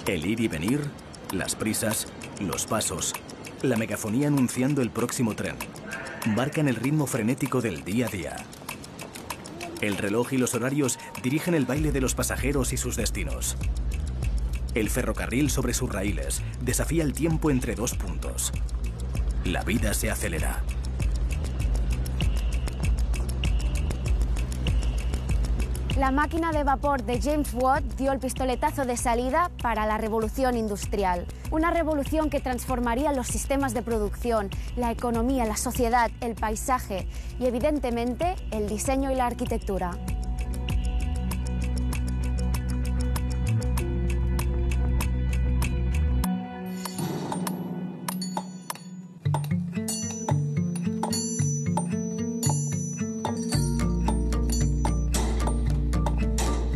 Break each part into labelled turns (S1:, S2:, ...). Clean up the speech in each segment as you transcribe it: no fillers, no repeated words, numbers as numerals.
S1: El ir y venir, las prisas, los pasos, la megafonía anunciando el próximo tren, marcan el ritmo frenético del día a día. El reloj y los horarios dirigen el baile de los pasajeros y sus destinos. El ferrocarril sobre sus raíles desafía el tiempo entre dos puntos. La vida se acelera.
S2: La máquina de vapor de James Watt dio el pistoletazo de salida para la revolución industrial. Una revolución que transformaría los sistemas de producción, la economía, la sociedad, el paisaje y, evidentemente, el diseño y la arquitectura.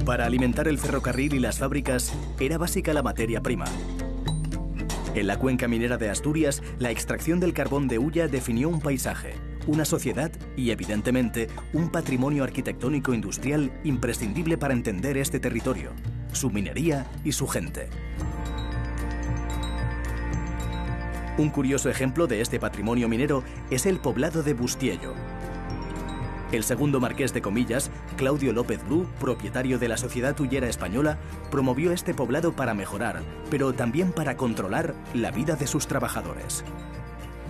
S1: Para alimentar el ferrocarril y las fábricas era básica la materia prima. En la cuenca minera de Asturias, la extracción del carbón de hulla definió un paisaje, una sociedad y, evidentemente, un patrimonio arquitectónico industrial imprescindible para entender este territorio, su minería y su gente. Un curioso ejemplo de este patrimonio minero es el poblado de Bustiello. El segundo marqués de Comillas, Claudio López Bru, propietario de la Sociedad Hullera Española, promovió este poblado para mejorar, pero también para controlar la vida de sus trabajadores.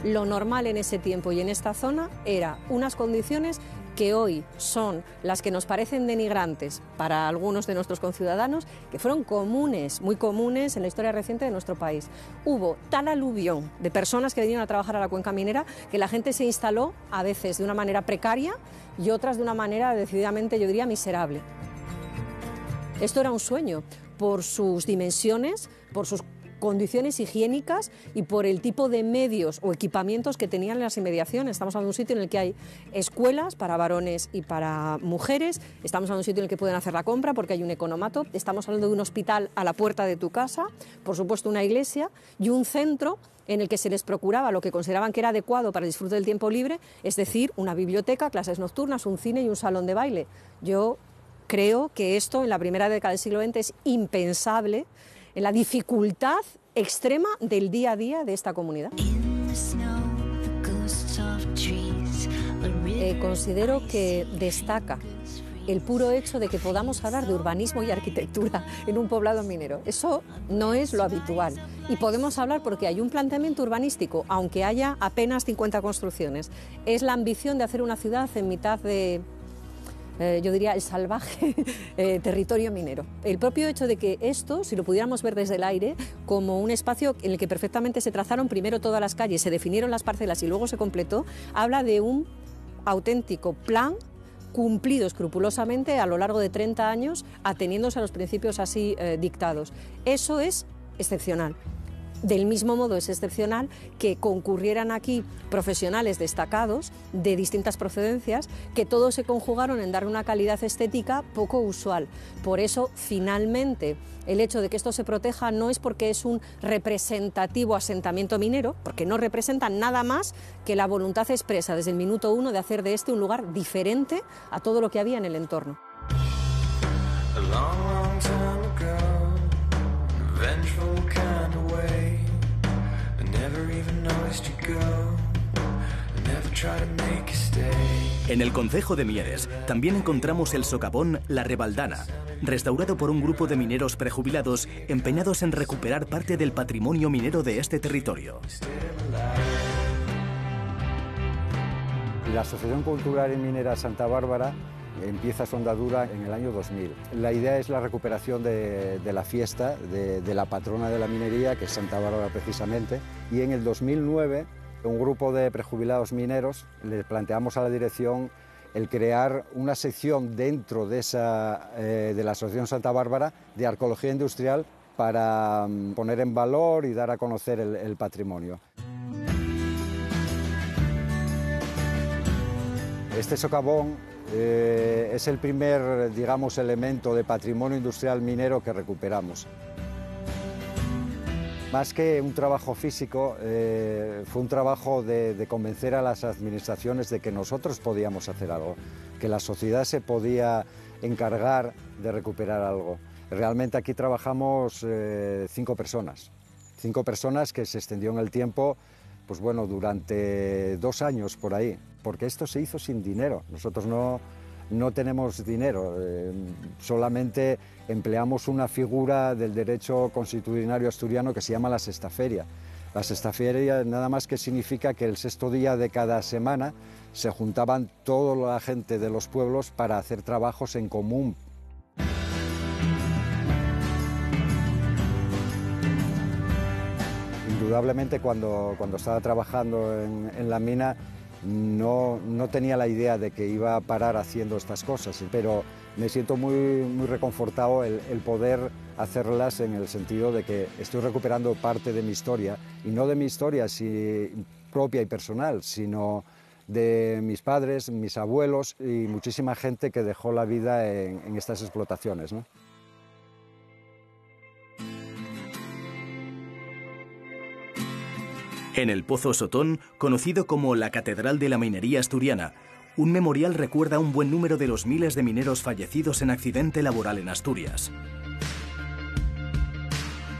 S3: Lo normal en ese tiempo y en esta zona era unas condiciones que hoy son las que nos parecen denigrantes para algunos de nuestros conciudadanos, que fueron comunes, muy comunes en la historia reciente de nuestro país. Hubo tal aluvión de personas que vinieron a trabajar a la cuenca minera que la gente se instaló a veces de una manera precaria y otras de una manera decididamente, yo diría, miserable. Esto era un sueño por sus dimensiones, por sus condiciones higiénicas y por el tipo de medios o equipamientos que tenían en las inmediaciones. Estamos hablando de un sitio en el que hay escuelas para varones y para mujeres, estamos hablando de un sitio en el que pueden hacer la compra porque hay un economato, estamos hablando de un hospital a la puerta de tu casa, por supuesto una iglesia y un centro en el que se les procuraba lo que consideraban que era adecuado para el disfrute del tiempo libre, es decir, una biblioteca, clases nocturnas, un cine y un salón de baile. Yo creo que esto en la primera década del siglo XX es impensable en la dificultad extrema del día a día de esta comunidad. Considero que destaca el puro hecho de que podamos hablar de urbanismo y arquitectura en un poblado minero. Eso no es lo habitual. Y podemos hablar porque hay un planteamiento urbanístico, aunque haya apenas 50 construcciones. Es la ambición de hacer una ciudad en mitad de, yo diría, el salvaje territorio minero. El propio hecho de que esto, si lo pudiéramos ver desde el aire, como un espacio en el que perfectamente se trazaron primero todas las calles, se definieron las parcelas y luego se completó, habla de un auténtico plan cumplido escrupulosamente a lo largo de 30 años, ateniéndose a los principios así dictados. Eso es excepcional. Del mismo modo es excepcional que concurrieran aquí profesionales destacados de distintas procedencias, que todos se conjugaron en darle una calidad estética poco usual. Por eso, finalmente, el hecho de que esto se proteja no es porque es un representativo asentamiento minero, porque no representa nada más que la voluntad expresa desde el minuto uno de hacer de este un lugar diferente a todo lo que había en el entorno.
S1: En el concejo de Mieres también encontramos el socavón La Rebaldana, restaurado por un grupo de mineros prejubilados empeñados en recuperar parte del patrimonio minero de este territorio.
S4: La Asociación Cultural y Minera Santa Bárbara empieza su andadura en el año 2000. La idea es la recuperación de la fiesta de la patrona de la minería, que es Santa Bárbara precisamente, y en el 2009 un grupo de prejubilados mineros le planteamos a la dirección el crear una sección dentro de la Asociación Santa Bárbara de arqueología industrial para poner en valor y dar a conocer el patrimonio. Este socavón es el primer, digamos, elemento de patrimonio industrial minero que recuperamos. Más que un trabajo físico, fue un trabajo de convencer a las administraciones de que nosotros podíamos hacer algo, que la sociedad se podía encargar de recuperar algo. Realmente aquí trabajamos 5 personas. 5 personas que se extendió en el tiempo, pues bueno, durante 2 años por ahí, porque esto se hizo sin dinero. Nosotros no tenemos dinero, solamente empleamos una figura del derecho consuetudinario asturiano que se llama la sextaferia. La sextaferia nada más que significa que el 6.º día de cada semana se juntaban toda la gente de los pueblos para hacer trabajos en común. Indudablemente cuando estaba trabajando en la mina no tenía la idea de que iba a parar haciendo estas cosas, pero me siento muy reconfortado el poder hacerlas en el sentido de que estoy recuperando parte de mi historia, y no de mi historia propia y personal, sino de mis padres, mis abuelos y muchísima gente que dejó la vida en estas explotaciones, ¿no?
S1: En el Pozo Sotón, conocido como la Catedral de la Minería Asturiana, un memorial recuerda un buen número de los miles de mineros fallecidos en accidente laboral en Asturias.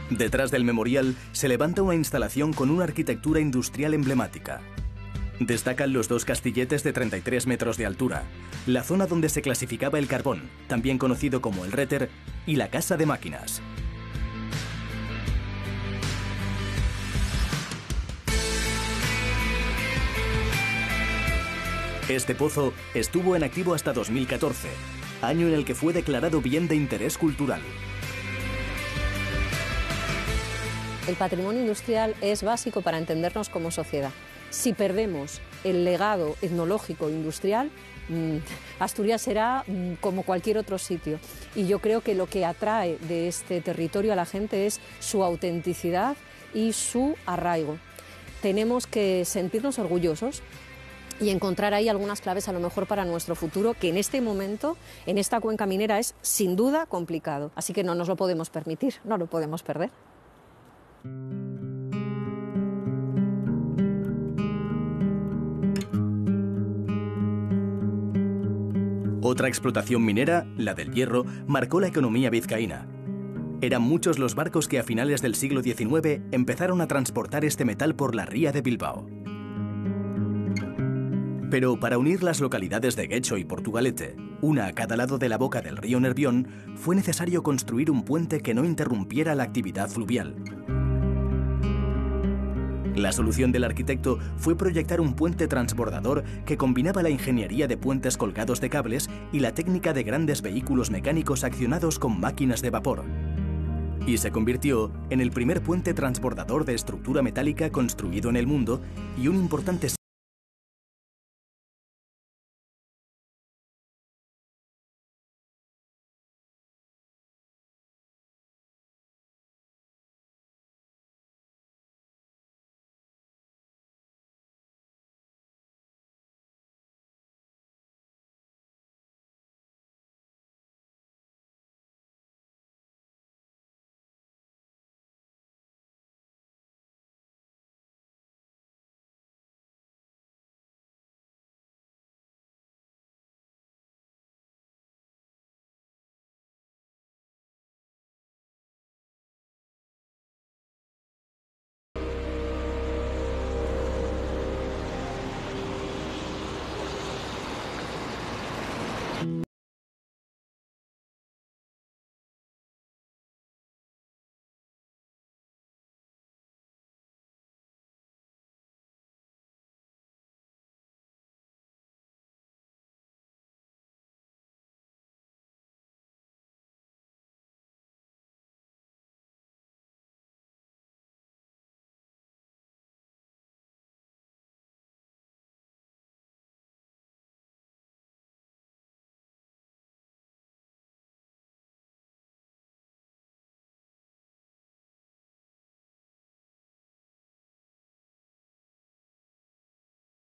S1: Detrás del memorial se levanta una instalación con una arquitectura industrial emblemática. Destacan los 2 castilletes de 33 metros de altura, la zona donde se clasificaba el carbón, también conocido como el réter, y la casa de máquinas. Este pozo estuvo en activo hasta 2014, año en el que fue declarado bien de interés cultural.
S3: El patrimonio industrial es básico para entendernos como sociedad. Si perdemos el legado etnológico industrial, Asturias será como cualquier otro sitio. Y yo creo que lo que atrae de este territorio a la gente es su autenticidad y su arraigo. Tenemos que sentirnos orgullosos y encontrar ahí algunas claves a lo mejor para nuestro futuro, que en este momento, en esta cuenca minera, es sin duda complicado. Así que no nos lo podemos permitir, no lo podemos perder.
S1: Otra explotación minera, la del hierro, marcó la economía vizcaína. Eran muchos los barcos que a finales del siglo XIX empezaron a transportar este metal por la ría de Bilbao. Pero para unir las localidades de Guecho y Portugalete, una a cada lado de la boca del río Nervión, fue necesario construir un puente que no interrumpiera la actividad fluvial. La solución del arquitecto fue proyectar un puente transbordador que combinaba la ingeniería de puentes colgados de cables y la técnica de grandes vehículos mecánicos accionados con máquinas de vapor. Y se convirtió en el primer puente transbordador de estructura metálica construido en el mundo y un importante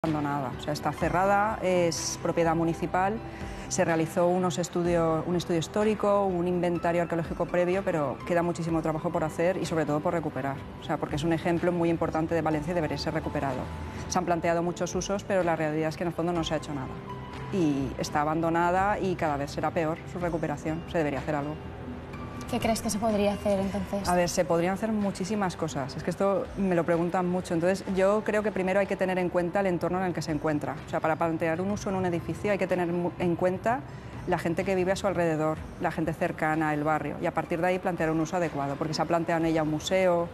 S5: abandonada, o sea, está cerrada, es propiedad municipal. Se realizó un estudio histórico, un inventario arqueológico previo, pero queda muchísimo trabajo por hacer y sobre todo por recuperar, o sea, porque es un ejemplo muy importante de Valencia y debería ser recuperado. Se han planteado muchos usos, pero la realidad es que en el fondo no se ha hecho nada. Y está abandonada y cada vez será peor su recuperación, se debería hacer algo.
S2: ¿Qué crees que se podría hacer entonces?
S5: A ver, se podrían hacer muchísimas cosas. Es que esto me lo preguntan mucho. Entonces, yo creo que primero hay que tener en cuenta el entorno en el que se encuentra. O sea, para plantear un uso en un edificio hay que tener en cuenta la gente que vive a su alrededor, la gente cercana, el barrio, y a partir de ahí plantear un uso adecuado, porque se ha planteado en ella un museo,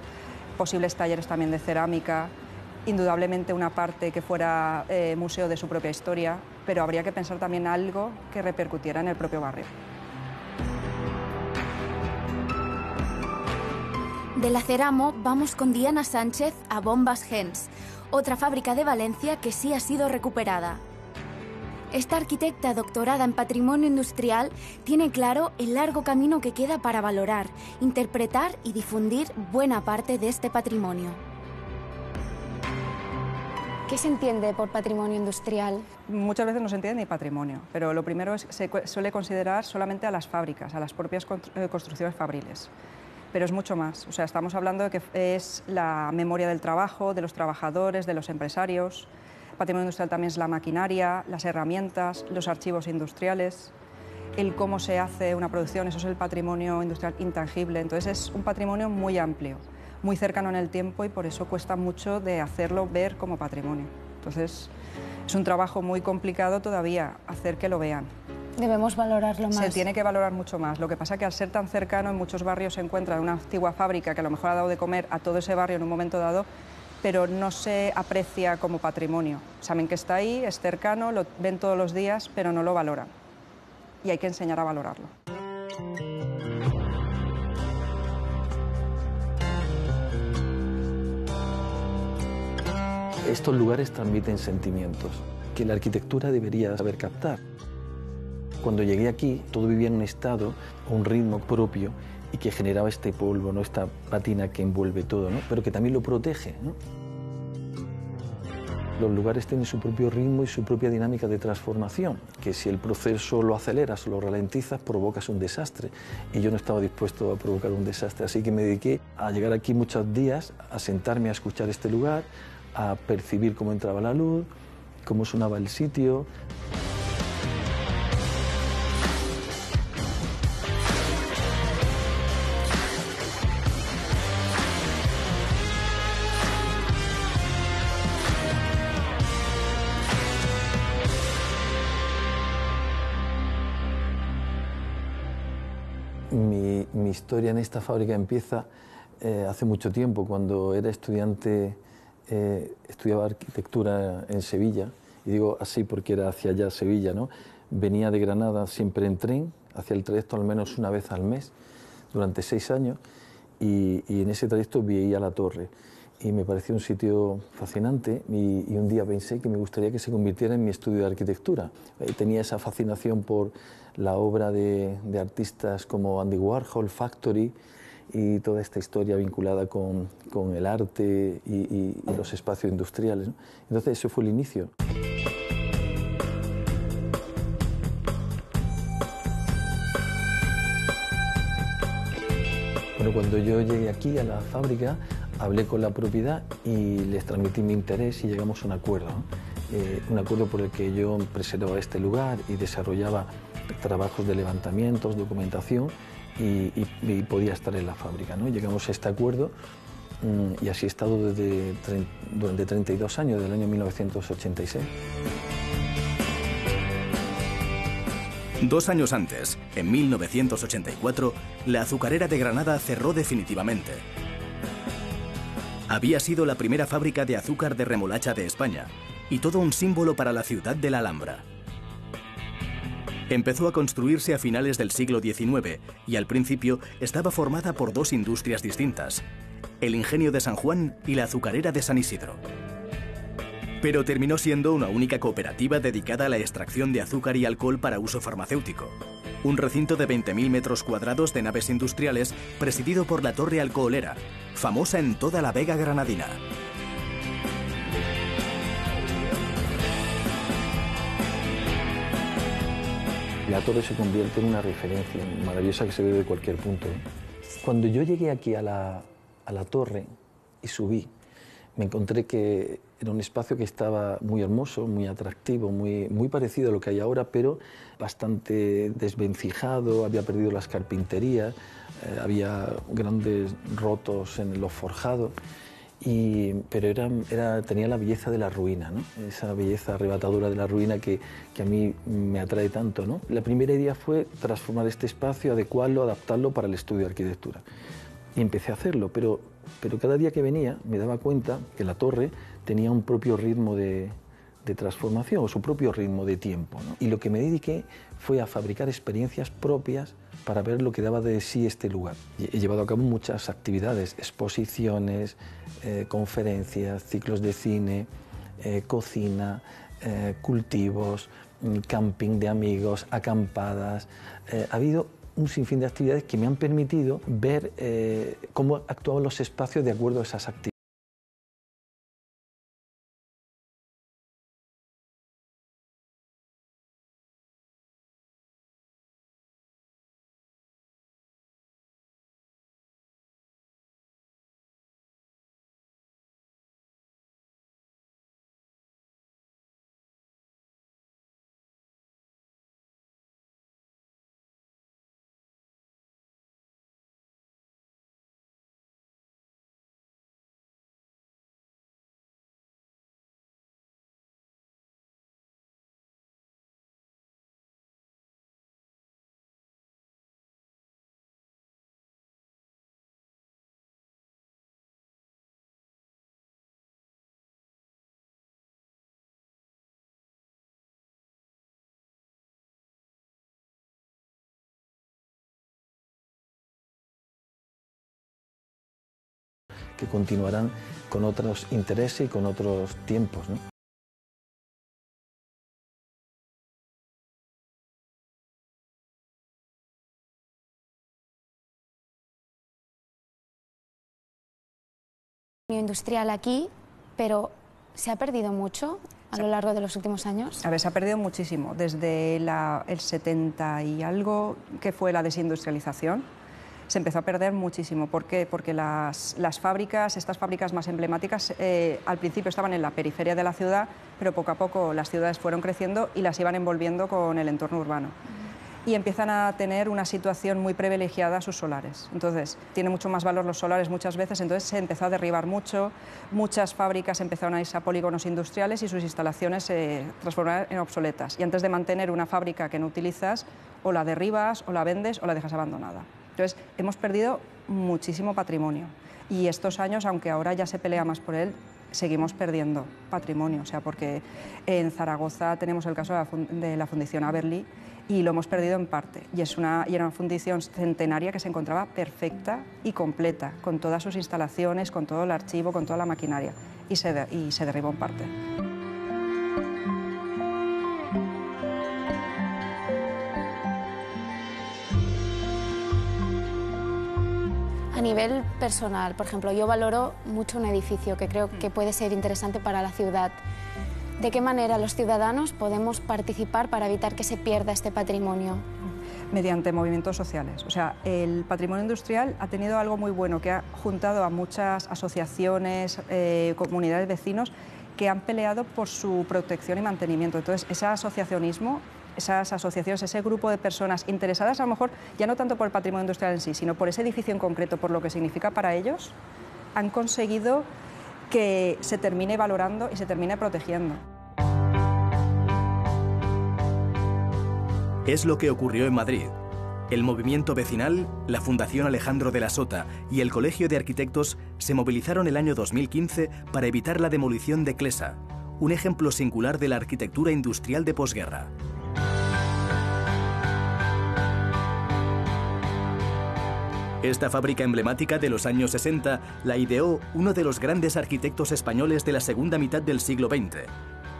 S5: posibles talleres también de cerámica, indudablemente una parte que fuera museo de su propia historia, pero habría que pensar también algo que repercutiera en el propio barrio.
S2: De la Ceramo vamos con Diana Sánchez a Bombas Gens, otra fábrica de Valencia que sí ha sido recuperada. Esta arquitecta doctorada en patrimonio industrial tiene claro el largo camino que queda para valorar, interpretar y difundir buena parte de este patrimonio. ¿Qué se entiende por patrimonio industrial?
S5: Muchas veces no se entiende ni patrimonio, pero lo primero es que se suele considerar solamente a las fábricas, a las propias construcciones fabriles. Pero es mucho más, o sea, estamos hablando de que es la memoria del trabajo, de los trabajadores, de los empresarios. Patrimonio industrial también es la maquinaria, las herramientas, los archivos industriales, el cómo se hace una producción, eso es el patrimonio industrial intangible. Entonces es un patrimonio muy amplio, muy cercano en el tiempo y por eso cuesta mucho de hacerlo ver como patrimonio. Entonces es un trabajo muy complicado todavía hacer que lo vean.
S2: Debemos valorarlo más.
S5: Se tiene que valorar mucho más. Lo que pasa es que al ser tan cercano, en muchos barrios se encuentra una antigua fábrica que a lo mejor ha dado de comer a todo ese barrio en un momento dado, pero no se aprecia como patrimonio. Saben que está ahí, es cercano, lo ven todos los días, pero no lo valoran. Y hay que enseñar a valorarlo.
S6: Estos lugares transmiten sentimientos que la arquitectura debería saber captar. Cuando llegué aquí, todo vivía en un estado, un ritmo propio y que generaba este polvo, ¿no? Esta pátina que envuelve todo, ¿no? Pero que también lo protege, ¿no? Los lugares tienen su propio ritmo y su propia dinámica de transformación, que si el proceso lo aceleras o lo ralentizas, provocas un desastre. Y yo no estaba dispuesto a provocar un desastre, así que me dediqué a llegar aquí muchos días, a sentarme a escuchar este lugar, a percibir cómo entraba la luz, cómo sonaba el sitio. Mi historia en esta fábrica empieza hace mucho tiempo, cuando era estudiante, estudiaba arquitectura en Sevilla, y digo así porque era hacia allá Sevilla, ¿no? Venía de Granada siempre en tren, hacía el trayecto al menos una vez al mes, durante 6 años, y en ese trayecto veía la torre. Y me pareció un sitio fascinante y un día pensé que me gustaría que se convirtiera en mi estudio de arquitectura. Tenía esa fascinación por la obra de artistas como Andy Warhol, Factory y toda esta historia vinculada con el arte y los espacios industriales, ¿no? Entonces ese fue el inicio. Bueno, cuando yo llegué aquí a la fábrica, hablé con la propiedad y les transmití mi interés y llegamos a un acuerdo, ¿no? Un acuerdo por el que yo preservaba este lugar y desarrollaba trabajos de levantamientos, documentación y podía estar en la fábrica, ¿no? Llegamos a este acuerdo y así he estado durante 32 años, desde el año 1986.
S1: 2 años antes, en 1984, la azucarera de Granada cerró definitivamente. Había sido la primera fábrica de azúcar de remolacha de España y todo un símbolo para la ciudad de la Alhambra. Empezó a construirse a finales del siglo XIX y al principio estaba formada por 2 industrias distintas, el ingenio de San Juan y la azucarera de San Isidro. Pero terminó siendo una única cooperativa dedicada a la extracción de azúcar y alcohol para uso farmacéutico. Un recinto de 20.000 metros cuadrados de naves industriales presidido por la Torre Alcoholera, famosa en toda la Vega granadina.
S6: La torre se convierte en una referencia maravillosa que se ve de cualquier punto. Cuando yo llegué aquí a la torre y subí, me encontré que Era un espacio que estaba muy hermoso, muy atractivo, muy parecido a lo que hay ahora, pero bastante desvencijado, había perdido las carpinterías, había grandes rotos en los forjados, pero tenía la belleza de la ruina, ¿no? Esa belleza arrebatadora de la ruina que a mí me atrae tanto, ¿no? La primera idea fue transformar este espacio, adecuarlo, adaptarlo para el estudio de arquitectura. Y empecé a hacerlo, pero cada día que venía me daba cuenta que la torre tenía un propio ritmo de transformación, o su propio ritmo de tiempo, ¿no? Y lo que me dediqué fue a fabricar experiencias propias para ver lo que daba de sí este lugar. He llevado a cabo muchas actividades, exposiciones, conferencias, ciclos de cine, cocina, cultivos, camping de amigos, acampadas. Ha habido un sinfín de actividades que me han permitido ver cómo actuaban los espacios de acuerdo a esas actividades. Que continuarán con otros intereses y con otros tiempos, ¿no?
S2: Industrial aquí, pero ¿se ha perdido mucho a lo largo de los últimos años?
S5: A ver, se ha perdido muchísimo, desde el 70 y algo, que fue la desindustrialización. Se empezó a perder muchísimo. ¿Por qué? Porque las fábricas, estas fábricas más emblemáticas, al principio estaban en la periferia de la ciudad, pero poco a poco las ciudades fueron creciendo y las iban envolviendo con el entorno urbano. Y empiezan a tener una situación muy privilegiada sus solares. Entonces, tiene mucho más valor los solares muchas veces, entonces se empezó a derribar mucho, muchas fábricas empezaron a irse a polígonos industriales y sus instalaciones se transformaron en obsoletas. Y antes de mantener una fábrica que no utilizas, o la derribas, o la vendes, o la dejas abandonada. Entonces, hemos perdido muchísimo patrimonio y estos años, aunque ahora ya se pelea más por él, seguimos perdiendo patrimonio, o sea, porque en Zaragoza tenemos el caso de la Fundición Aberli y lo hemos perdido en parte, y era una fundición centenaria que se encontraba perfecta y completa, con todas sus instalaciones, con todo el archivo, con toda la maquinaria, y se derribó en parte.
S2: A nivel personal, por ejemplo, yo valoro mucho un edificio que creo que puede ser interesante para la ciudad. ¿De qué manera los ciudadanos podemos participar para evitar que se pierda este patrimonio?
S5: Mediante movimientos sociales. O sea, el patrimonio industrial ha tenido algo muy bueno, que ha juntado a muchas asociaciones, comunidades de vecinos que han peleado por su protección y mantenimiento. Entonces, ese asociacionismo, esas asociaciones, ese grupo de personas interesadas a lo mejor ya no tanto por el patrimonio industrial en sí, sino por ese edificio en concreto, por lo que significa para ellos, han conseguido que se termine valorando y se termine protegiendo.
S1: Es lo que ocurrió en Madrid. El movimiento vecinal, la Fundación Alejandro de la Sota y el Colegio de Arquitectos se movilizaron el año 2015 para evitar la demolición de Clesa, un ejemplo singular de la arquitectura industrial de posguerra. Esta fábrica emblemática de los años 60 la ideó uno de los grandes arquitectos españoles de la segunda mitad del siglo XX,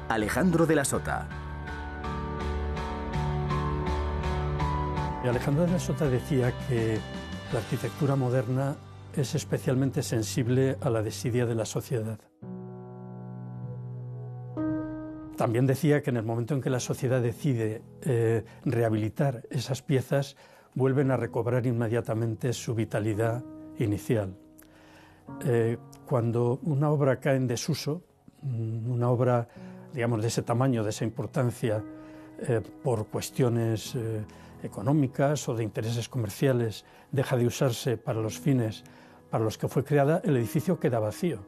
S1: Alejandro de la Sota.
S7: Alejandro de la Sota decía que la arquitectura moderna es especialmente sensible a la desidia de la sociedad. También decía que en el momento en que la sociedad decide rehabilitar esas piezas, vuelven a recobrar inmediatamente su vitalidad inicial. Cuando una obra cae en desuso, una obra, digamos, de ese tamaño, de esa importancia, por cuestiones económicas o de intereses comerciales, deja de usarse para los fines para los que fue creada, el edificio queda vacío.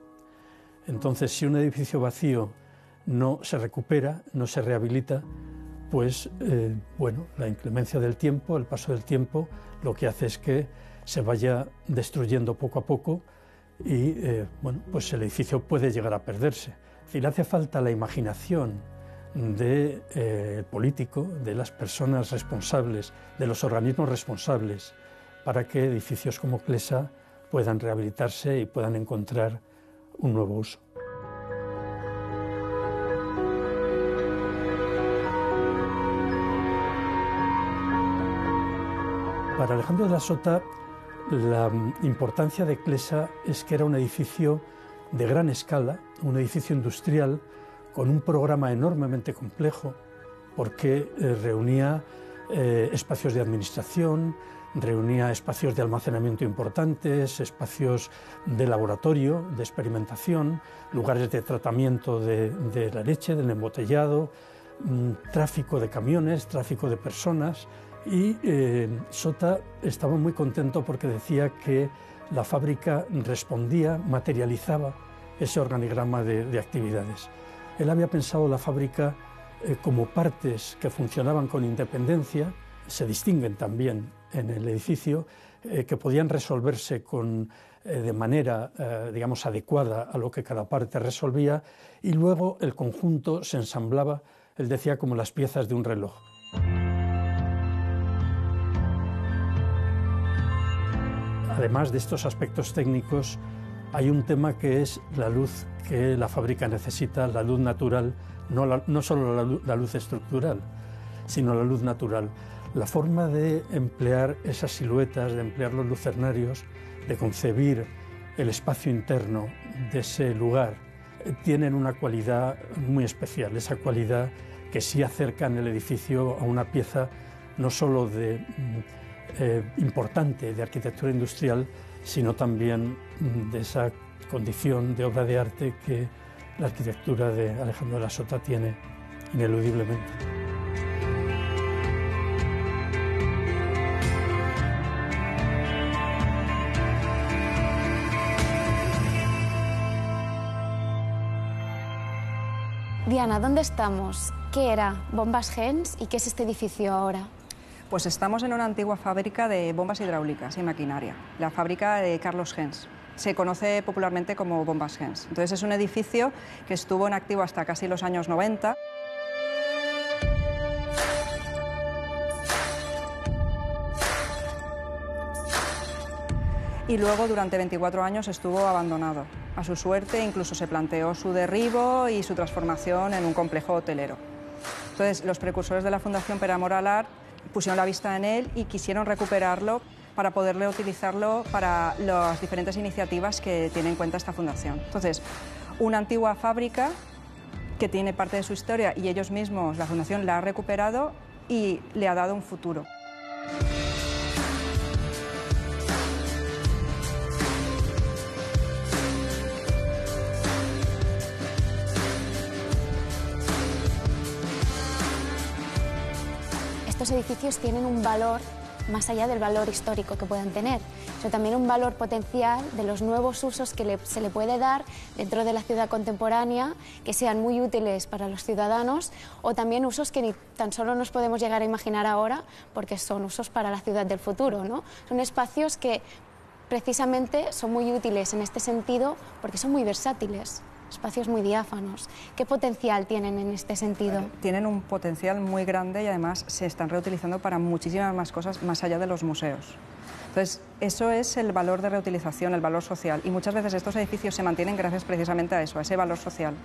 S7: Entonces, si un edificio vacío no se recupera, no se rehabilita, pues bueno, la inclemencia del tiempo, el paso del tiempo, lo que hace es que se vaya destruyendo poco a poco y bueno, pues el edificio puede llegar a perderse. Es decir, hace falta la imaginación del político, de las personas responsables, de los organismos responsables, para que edificios como Clesa puedan rehabilitarse y puedan encontrar un nuevo uso. Para Alejandro de la Sota, la importancia de Clesa es que era un edificio de gran escala, un edificio industrial con un programa enormemente complejo, porque reunía espacios de administración, reunía espacios de almacenamiento importantes, espacios de laboratorio, de experimentación, lugares de tratamiento de la leche, del embotellado, tráfico de camiones, tráfico de personas. Y Sota estaba muy contento porque decía que la fábrica respondía, materializaba ese organigrama de actividades. Él había pensado la fábrica como partes que funcionaban con independencia, se distinguen también en el edificio, que podían resolverse de manera, digamos, adecuada a lo que cada parte resolvía, y luego el conjunto se ensamblaba, él decía, como las piezas de un reloj. Además de estos aspectos técnicos, hay un tema que es la luz que la fábrica necesita, la luz natural, no solo la luz estructural, sino la luz natural. La forma de emplear esas siluetas, de emplear los lucernarios, de concebir el espacio interno de ese lugar, tienen una cualidad muy especial, esa cualidad que sí acercan el edificio a una pieza no solo importante de arquitectura industrial, sino también de esa condición de obra de arte que la arquitectura de Alejandro de la Sota tiene ineludiblemente.
S2: Diana, ¿dónde estamos? ¿Qué era Bombas Gens y qué es este edificio ahora?
S5: Pues estamos en una antigua fábrica de bombas hidráulicas y maquinaria, la fábrica de Carlos Gens. Se conoce popularmente como Bombas Gens. Entonces es un edificio que estuvo en activo hasta casi los años 90. Y luego durante 24 años estuvo abandonado. A su suerte incluso se planteó su derribo y su transformación en un complejo hotelero. Entonces los precursores de la Fundación Pere Moral Art pusieron la vista en él y quisieron recuperarlo para poder reutilizarlo para las diferentes iniciativas que tiene en cuenta esta fundación. Entonces, una antigua fábrica que tiene parte de su historia y ellos mismos, la fundación, la ha recuperado y le ha dado un futuro.
S2: Estos edificios tienen un valor más allá del valor histórico que puedan tener, sino también un valor potencial de los nuevos usos que se le puede dar dentro de la ciudad contemporánea, que sean muy útiles para los ciudadanos, o también usos que ni tan solo nos podemos llegar a imaginar ahora, porque son usos para la ciudad del futuro, ¿no? Son espacios que precisamente son muy útiles en este sentido porque son muy versátiles. Espacios muy diáfanos. ¿Qué potencial tienen en este sentido?
S5: Tienen un potencial muy grande y además se están reutilizando para muchísimas más cosas más allá de los museos. Entonces, eso es el valor de reutilización, el valor social. Y muchas veces estos edificios se mantienen gracias precisamente a eso, a ese valor social,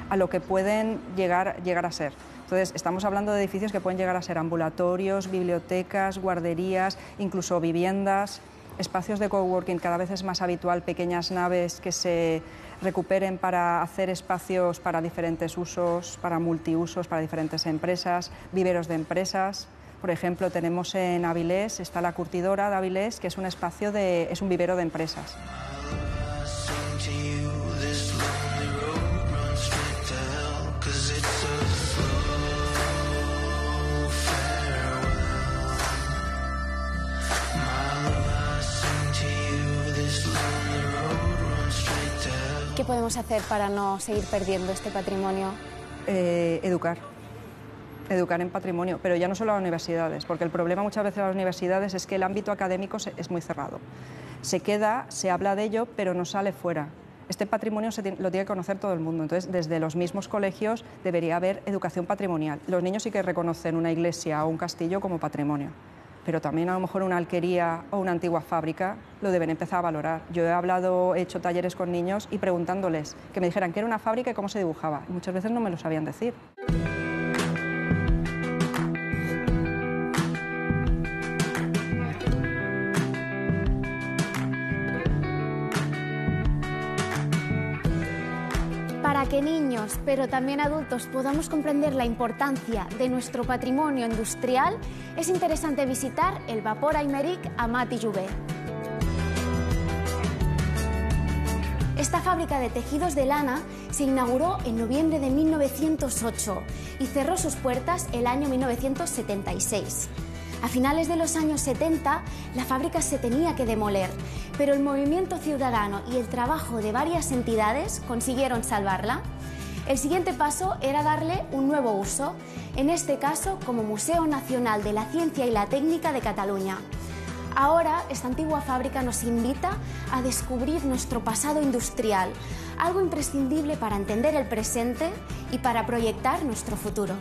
S5: a lo que pueden llegar a ser. Entonces, estamos hablando de edificios que pueden llegar a ser ambulatorios, bibliotecas, guarderías, incluso viviendas, espacios de coworking. Cada vez es más habitual pequeñas naves que se recuperen para hacer espacios para diferentes usos, para multiusos, para diferentes empresas, viveros de empresas. Por ejemplo, tenemos en Avilés, está la curtidora de Avilés, que es un espacio es un vivero de empresas.
S2: podemos hacer para no seguir perdiendo este patrimonio?
S5: Educar en patrimonio, pero ya no solo a las universidades, porque el problema muchas veces de las universidades es que el ámbito académico es muy cerrado. Se queda, se habla de ello, pero no sale fuera. Este patrimonio lo tiene que conocer todo el mundo, entonces desde los mismos colegios debería haber educación patrimonial. Los niños sí que reconocen una iglesia o un castillo como patrimonio, pero también a lo mejor una alquería o una antigua fábrica lo deben empezar a valorar. Yo he hecho talleres con niños y preguntándoles que me dijeran qué era una fábrica y cómo se dibujaba, y muchas veces no me lo sabían decir.
S2: Para que niños, pero también adultos, podamos comprender la importancia de nuestro patrimonio industrial, es interesante visitar el Vapor Aymeric Amat i Joubert. Esta fábrica de tejidos de lana se inauguró en noviembre de 1908 y cerró sus puertas el año 1976. A finales de los años 70, la fábrica se tenía que demoler, pero el movimiento ciudadano y el trabajo de varias entidades consiguieron salvarla. El siguiente paso era darle un nuevo uso, en este caso como Museo Nacional de la Ciencia y la Técnica de Cataluña. Ahora, esta antigua fábrica nos invita a descubrir nuestro pasado industrial, algo imprescindible para entender el presente y para proyectar nuestro futuro.